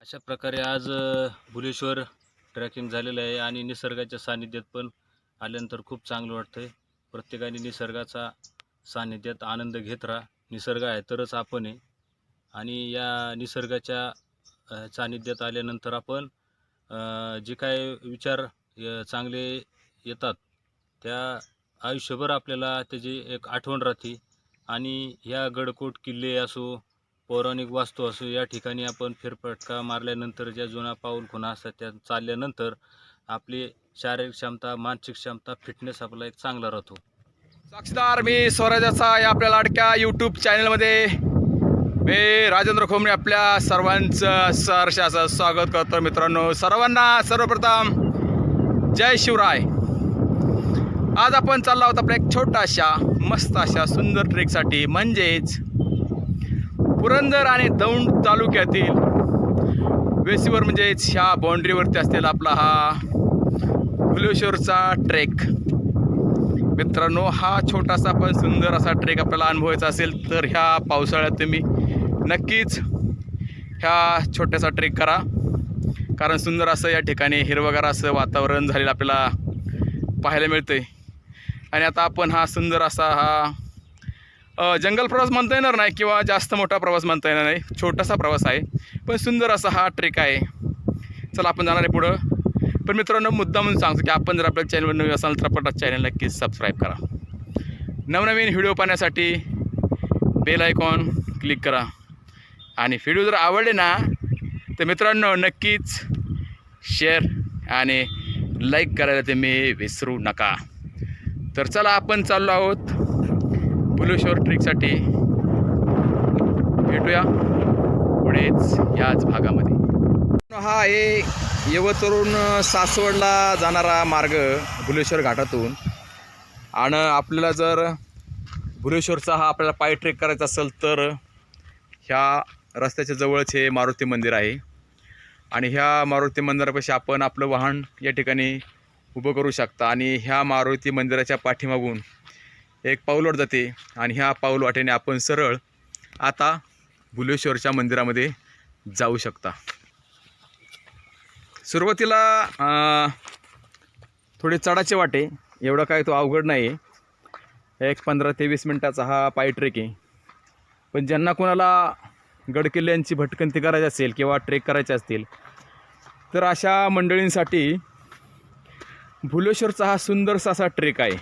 अशा प्रकारे आज भुलेश्वर ट्रॅकिंग झालेलं आहे आणि निसर्गाच्या सानिध्यात पण आल्यानंतर खूप चांगलं वाटतंय. प्रत्येकाने निसर्गाचा सानिध्यात आनंद घेत राहा. निसर्ग आहे तरच आपण आहे आणि या निसर्गाच्या सानिध्यात आल्यानंतर आपण जे काय विचार चांगले येतात त्या आयुष्यभर आपल्याला त्याची एक आठवण राहते आणि ह्या गडकोट किल्ले असो पौराणिक वास्तू असो या ठिकाणी आपण फेरफटका मारल्यानंतर ज्या जुन्या पाऊलखुणा असतात त्या चालल्यानंतर आपली शारीरिक क्षमता मानसिक क्षमता फिटनेस आपला एक चांगला राहतो. साक्षीदार मी स्वराजाचा या आपल्या लाडक्या यूट्यूब चॅनलमध्ये मी राजेंद्र खोमणे आपल्या सर्वांचं सहर्ष असं स्वागत करतो. मित्रांनो सर्वांना सर्वप्रथम जय शिवराय. आज आपण चाललो आहोत आपल्या एक छोटाशा मस्त अशा सुंदर ट्रेकसाठी, म्हणजेच पुरंदर आणि दौंड तालुक्यातील वेसीवर म्हणजेच ह्या बाउंड्रीवरती असलेला आपला हा भुलेश्वरचा ट्रेक. मित्रांनो हा छोटासा पण सुंदर असा ट्रेक आपल्याला अनुभवायचा असेल तर ह्या पावसाळ्यात तुम्ही नक्कीच ह्या छोट्यासा ट्रेक करा, कारण सुंदर असं या ठिकाणी हिरवगार असं वातावरण झालेलं आपल्याला पाहायला मिळतंय. आणि आता आपण हा सुंदर असा हा जंगल प्रवास म्हणता येणार नाही किंवा जास्त मोठा प्रवास म्हणता येणार नाही, छोटासा प्रवास आहे पण सुंदर असा हा ट्रेक आहे. चला आपण जाणार आहे पुढं. पण मित्रांनो मुद्दा म्हणून सांगतो की आपण जर आपल्या चॅनलवर नवीन असाल तर आपल्या चॅनल नक्कीच सबस्क्राईब करा. नवनवीन व्हिडिओ पाहण्यासाठी बेल आयकॉन क्लिक करा आणि व्हिडिओ जर आवडले ना तर मित्रांनो नक्कीच शेअर आणि लाईक करायला तुम्ही विसरू नका. तर चला आपण चाललो आहोत भुलेश्वर ट्रेकसाठी. भेटूया पुढेच याच भागामध्ये. हा आहे यवतवरून सासवडला जाणारा मार्ग भुलेश्वर घाटातून. आणि आपल्याला जर भुलेश्वरचा हा आपल्याला पाय ट्रेक करायचा असेल तर ह्या रस्त्याच्या जवळच हे मारुती मंदिर आहे आणि ह्या मारुती मंदिरापाशी आपण आपलं वाहन या ठिकाणी उभं करू शकता. आणि ह्या मारुती मंदिराच्या पाठीमागून एक पाऊलवाट जाते आणि ह्या पाऊलवाटेने आपण सरळ आता भुलेश्वरच्या मंदिरामध्ये जाऊ शकता. सुरुवातीला थोडे चढाचे वाटे, एवढं काय तो अवघड नाही आहे. एक 15 ते 20 मिनटाचा हा पाय ट्रेक आहे. पण ज्यांना कोणाला गडकिल्ल्यांची भटकंती करायची असेल किंवा ट्रेक करायचे असतील तर अशा मंडळींसाठी भुलेश्वरचा हा सुंदरसा असा ट्रेक आहे.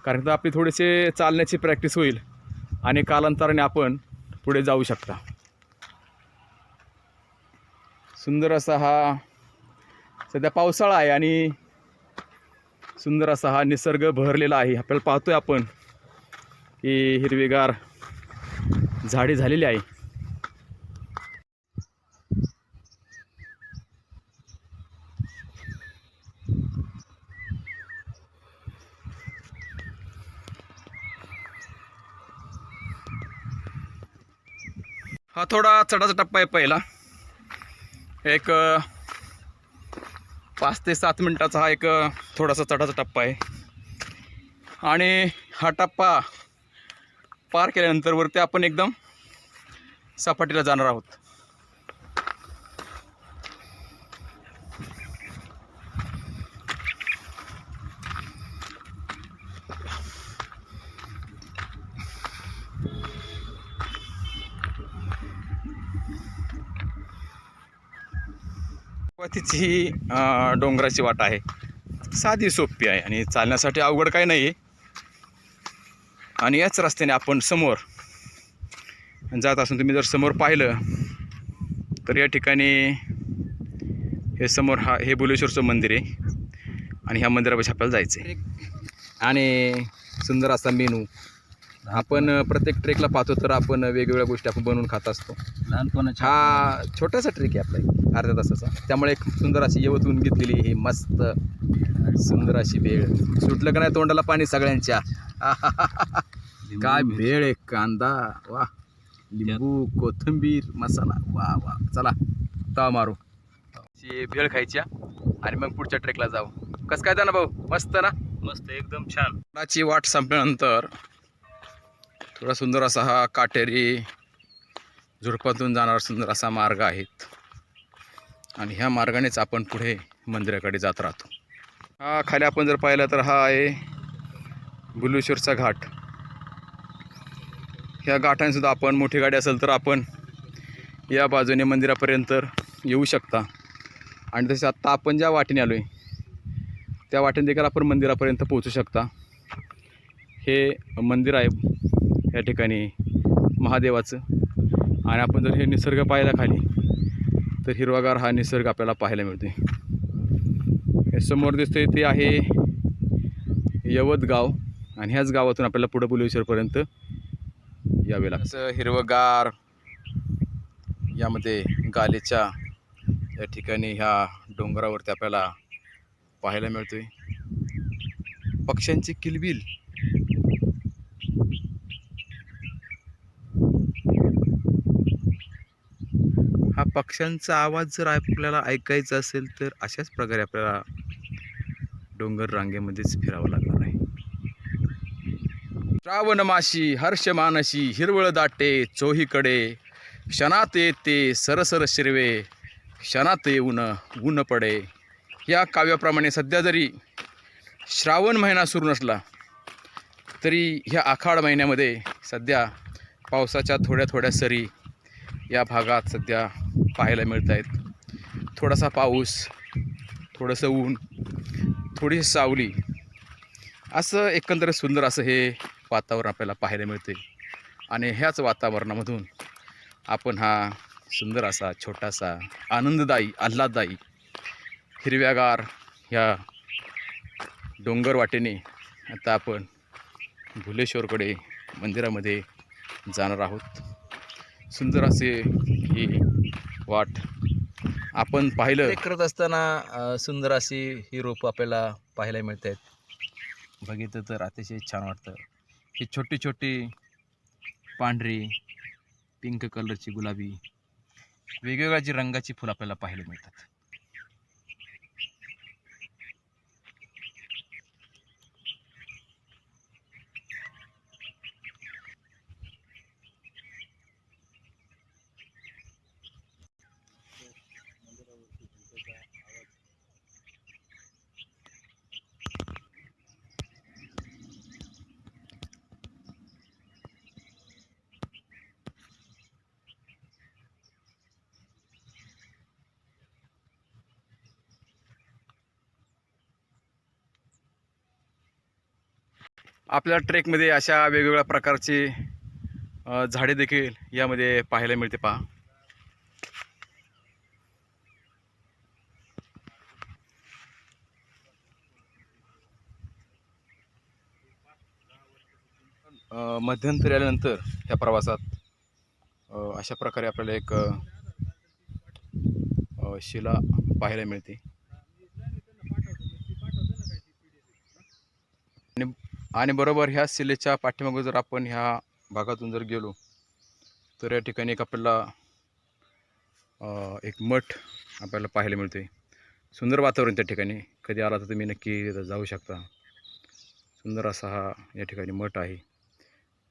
कारण तर आपली थोडेसे चालण्याची प्रॅक्टिस होईल आणि कालांतराने आपण पुढे जाऊ शकता. सुंदर असा हा सध्या पावसाळा आहे आणि सुंदर असा हा निसर्ग बहरलेला आहे. आपल्याला पाहतोय आपण की हिरवीगार झाडी झालेली आहे. हा थोडा चढाचा टप्पा आहे. पहिला एक 5 ते 7 मिनटाचा हा एक थोडासा चढाचा टप्पा आहे आणि हा टप्पा पार केल्यानंतर वरती आपण एकदम सपाटीला जाणार आहोत. तिची डोंगराची वाट आहे, साधी सोपी आहे आणि चालण्यासाठी अवघड काही नाही आहे. आणि याच रस्त्याने आपण समोर जात असून तुम्ही जर समोर पाहिलं तर या ठिकाणी हे समोर हे भुलेश्वरचं मंदिर आहे आणि ह्या मंदिरापाशी आपल्याला जायचं आहे. आणि सुंदर असा मेनू आपण प्रत्येक ट्रेकला पाहतो तर आपण वेगवेगळ्या गोष्टी आपण बनवून खात असतो. लहानपणाच्या हा छोटासा ट्रेक आहे आपला अर्ध्या तासाचा, त्यामुळे एक सुंदर अशी यवतून घेतलेली ही मस्त सुंदर अशी भेळ. सुटलं का नाही तोंडाला पाणी सगळ्यांच्या. काय भेळ आहे, कांदा वा, लिंबू कोथिंबीर मसाला वा वा. चला तवा मारू भेळ खायच्या आणि मग पुढच्या ट्रेकला जाऊ. कसं काय ना भाऊ, मस्त ना? मस्त एकदम छान. ची वाट संपल्यानंतर थोडा सुंदर असा हा काटेरी झुडपातून जाणारा सुंदर असा मार्ग आहे. आणि ह्या मार्गानेच आपण पुढे मंदिराकडे जात राहतो. हा खाली आपण जर पाहिलं तर हा आहे बुलेश्वरचा घाट. ह्या घाटाने सुद्धा आपण मोठी गाडी असेल तर आपण या बाजूने मंदिरापर्यंत येऊ शकता. आणि तसे आत्ता आपण ज्या वाटेने आलो आहे त्या वाटेने देखील आपण मंदिरापर्यंत पोहोचू शकता. हे मंदिर आहे या ठिकाणी महादेवाचं. आणि आपण जर हे निसर्ग पाहिला खाली तर हिरवागार हा निसर्ग आपल्याला पाहायला मिळतो. हे समोर दिसते ते आहे यवत गाव आणि ह्याच गावातून आपल्याला पुढं बुलेश्वरपर्यंत यावे लागतं. हिरवगार यामध्ये गालेच्या या ठिकाणी ह्या डोंगरावरती आपल्याला पाहायला मिळतोय पक्ष्यांची किलबिल. हा पक्ष्यांचा आवाज जर आपल्याला ऐकायचा असेल तर अशाच प्रकारे आपल्याला डोंगर रांगेमध्येच फिरावं लागणार आहे. श्रावण माशी हर्ष मानसी हिरवळ दाटे चोहीकडे क्षणात येते सरसर शिरवे क्षणात येऊन ऊन पडे. या काव्याप्रमाणे सध्या जरी श्रावण महिना सुरू नसला तरी ह्या आखाड महिन्यामध्ये सध्या पावसाच्या थोड्या थोड्या सरी या भागात सध्या पाहायला मिळत आहेत. थोडासा पाऊस, थोडंसं ऊन, थोडीशी सावली, असं एकंदरीत सुंदर असं हे वातावरण आपल्याला पाहायला मिळते. आणि ह्याच वातावरणामधून आपण हा सुंदर असा छोटासा आनंददायी आल्हाददायी हिरव्यागार ह्या डोंगर वाटेने आता आपण भुलेश्वरकडे मंदिरामध्ये जाणार आहोत. सुंदर असे ही वाट आपण पाहिलं करत असताना सुंदर अशी ही रोपं आपल्याला पाहायला मिळत आहेत. बघितलं तर अतिशय छान वाटतं. ही छोटी छोटी पांढरी पिंक कलरची गुलाबी वेगवेगळ्या जी रंगाची फुलं आपल्याला पाहायला मिळतात. आपल्या ट्रेकमध्ये अशा वेगवेगळ्या प्रकारचे झाडे देखील यामध्ये पाहायला मिळते. पहा, मध्यंतरी आल्यानंतर ह्या प्रवासात अशा प्रकारे आपल्याला एक शिला पाहायला मिळते. आणि बरोबर ह्या शिलेच्या पाठीमागे जर आपण ह्या भागातून जर गेलो तर या ठिकाणी एक आपल्याला एक मठ आपल्याला पाहायला मिळते. सुंदर वातावरण त्या ठिकाणी. कधी आला तर तुम्ही नक्की जाऊ शकता. सुंदर असा हा या ठिकाणी मठ आहे.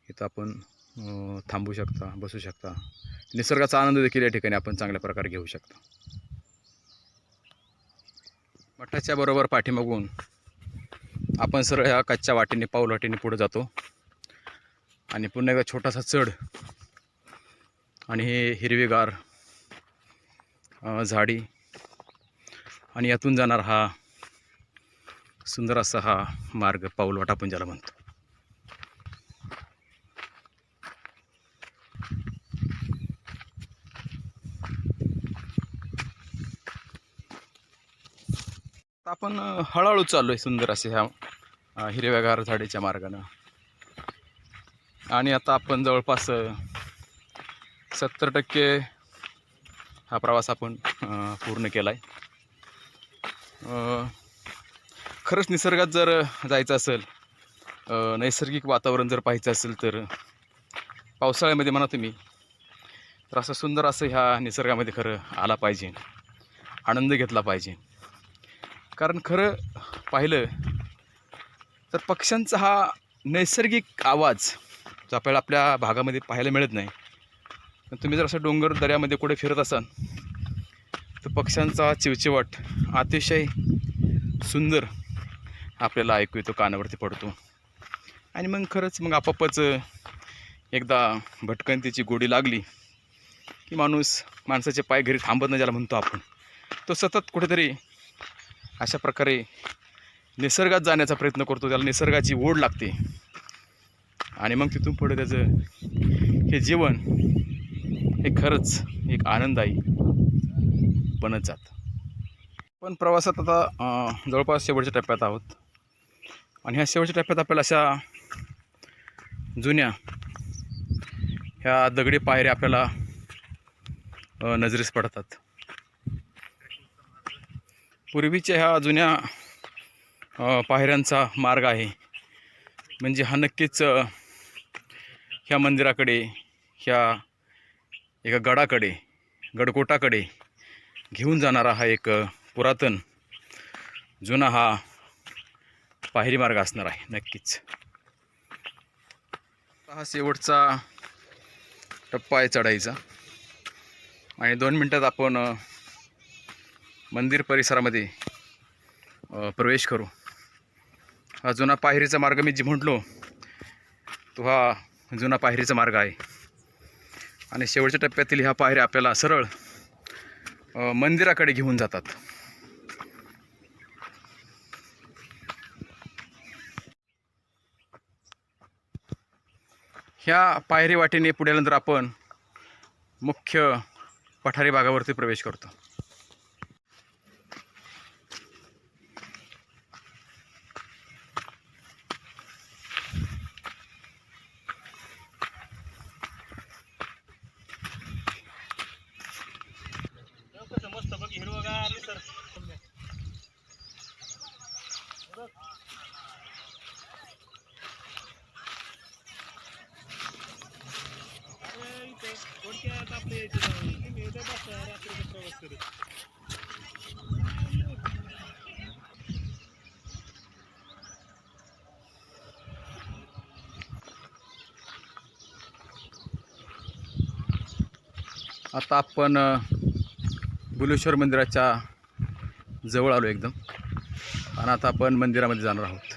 इथं आपण थांबू शकता, बसू शकता. निसर्गाचा आनंद देखील या ठिकाणी आपण चांगल्या प्रकारे घेऊ शकता. मठाच्या बरोबर पाठीमागून आपण सरळ ह्या कच्च्या वाटेने पाऊल वाटेने पुढे जातो आणि पुन्हा एकदा छोटासा चढ आणि हे हिरवेगार झाडी आणि यातून जाणार हा सुंदर असा हा मार्ग पाऊलवाट आपण ज्याला म्हणतो. आपण हळूहळू चाललो आहे सुंदर असे ह्या हिरव्यागार झाडीच्या मार्गानं. आणि आता आपण जवळपास 70% हा प्रवास आपण पूर्ण केला आहे. खरंच निसर्गात जर जायचं असेल, नैसर्गिक वातावरण जर पाहायचं असेल तर पावसाळ्यामध्ये म्हणा तुम्ही तर असं सुंदर असं ह्या निसर्गामध्ये खरं आला पाहिजे, आनंद घेतला पाहिजे. कारण खरं पाहिलं तर पक्ष्यांचा हा नैसर्गिक आवाज जो आपल्याला आपल्या भागामध्ये पाहायला मिळत नाही. तुम्ही जर असं डोंगर दऱ्यामध्ये कुठे फिरत असाल तर पक्ष्यांचा चिवचिवाट अतिशय सुंदर आपल्याला ऐकू येतो, कानावरती पडतो. आणि मग खरंच मग आपापच एकदा भटकंतीची गोडी लागली की माणसाचे पाय घरी थांबत नाही, ज्याला म्हणतो आपण, तो सतत कुठेतरी अशा प्रकारे निसर्गात जाण्याचा प्रयत्न करतो. त्याला निसर्गाची ओढ लागते आणि मग तिथून पुढे त्याचं हे जीवन हे खरंच एक आनंददायी बनत जातं. पण प्रवासात आता जवळपास शेवटच्या टप्प्यात आहोत आणि ह्या शेवटच्या टप्प्यात आपल्याला अशा जुन्या ह्या दगडी पायऱ्या आपल्याला नजरेस पडतात. पूर्वीच्या ह्या जुन्या पायऱ्यांचा मार्ग आहे, म्हणजे हा नक्कीच ह्या मंदिराकडे, ह्या एका गडाकडे, गडकोटाकडे घेऊन जाणारा हा एक पुरातन जुना हा पायरी मार्ग असणार आहे नक्कीच. हा शेवटचा टप्पा आहे चढाईचा आणि 2 मिनटात आपण मंदिर परिसरामध्ये प्रवेश करू. हा जुना पायरीचा मार्ग मी जी म्हटलो तो हा जुना पायरीचा मार्ग आहे आणि शेवटच्या टप्प्यातील ह्या पायऱ्या आपल्याला सरळ मंदिराकडे घेऊन जातात. ह्या पायरी वाटेने पुढे नंतर आपण मुख्य पठारी भागावरती प्रवेश करतो. मस्त बघ हिरवगार निसर्ग. आता आपण बुलेश्वर मंदिराच्या जवळ आलो एकदम आणि आता आपण मंदिरामध्ये जाणार आहोत.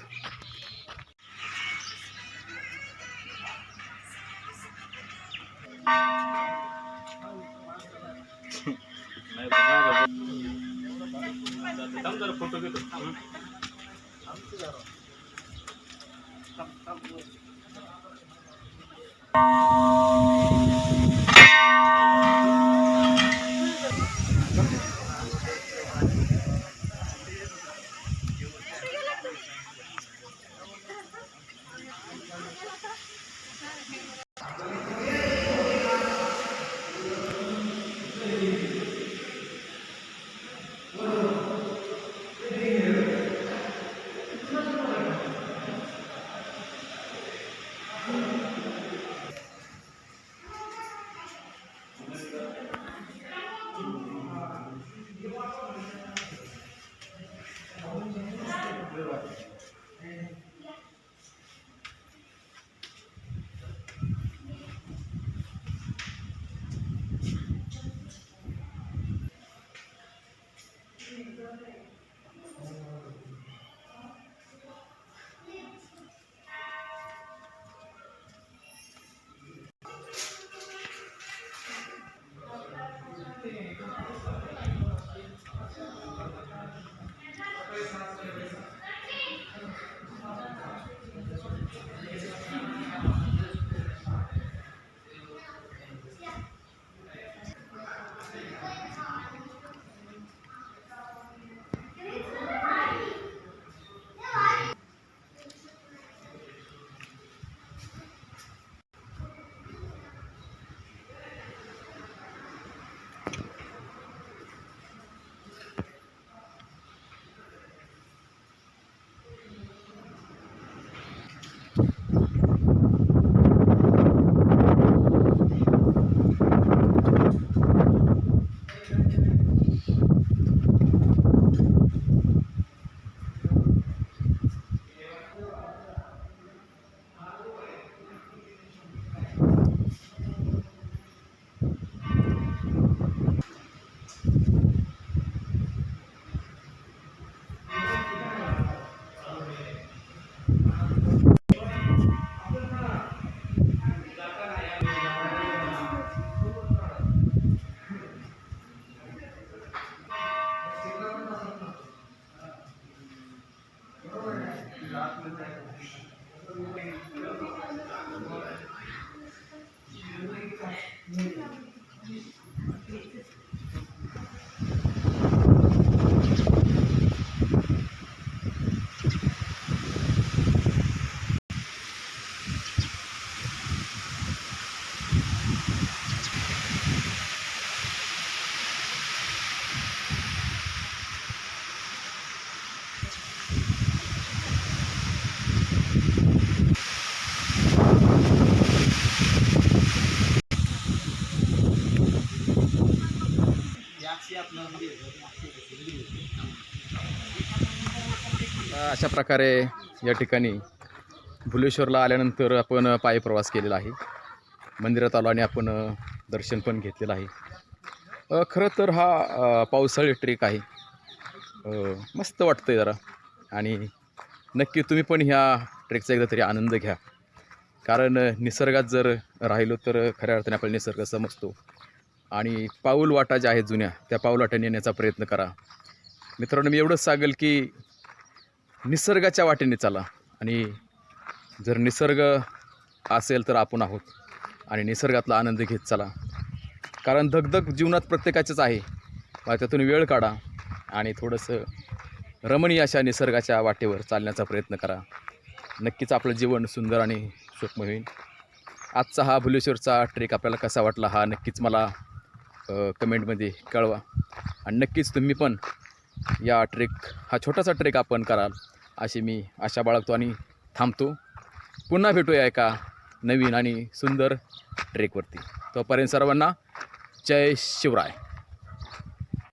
फोटो घेतो. अशा प्रकारे या ठिकाणी भुलेश्वरला आल्यानंतर आपण पायी प्रवास केलेला आहे. मंदिरात आलो आणि आपण दर्शन पण घेतलेलं आहे. खरं तर हा पावसाळी ट्रेक आहे. मस्त वाटतं आहे जरा आणि नक्की तुम्ही पण ह्या ट्रेकचा एकदा तरी आनंद घ्या. कारण निसर्गात जर राहिलो तर खऱ्या अर्थाने आपल्याला निसर्ग समजतो आणि पाऊल वाटा ज्या आहेत जुन्या त्या पाऊल वाट्याने येण्याचा प्रयत्न करा. मित्रांनो, मी एवढंच सांगेल की निसर्गाच्या वाटेने चाला आणि जर निसर्ग असेल तर आपण आहोत आणि निसर्गातला आनंद घेत चला. कारण धगधग जीवनात प्रत्येकाचंच आहे. त्यातून वेळ काढा आणि थोडंसं रमणीय अशा निसर्गाच्या वाटेवर चालण्याचा प्रयत्न करा. नक्कीच आपलं जीवन सुंदर आणि सुखमय होईल. आजचा हा भुलेश्वरचा ट्रेक आपल्याला कसा वाटला हा नक्कीच मला कमेंटमध्ये कळवा आणि नक्कीच तुम्ही पण या हा छोटासा ट्रेक आपण कराल अशी मी आशा बाळगतो आणि थांबतो. पुन्हा भेटूया एका नवीन आणि सुंदर ट्रेकवरती. तोपर्यंत सर्वांना जय शिवराय.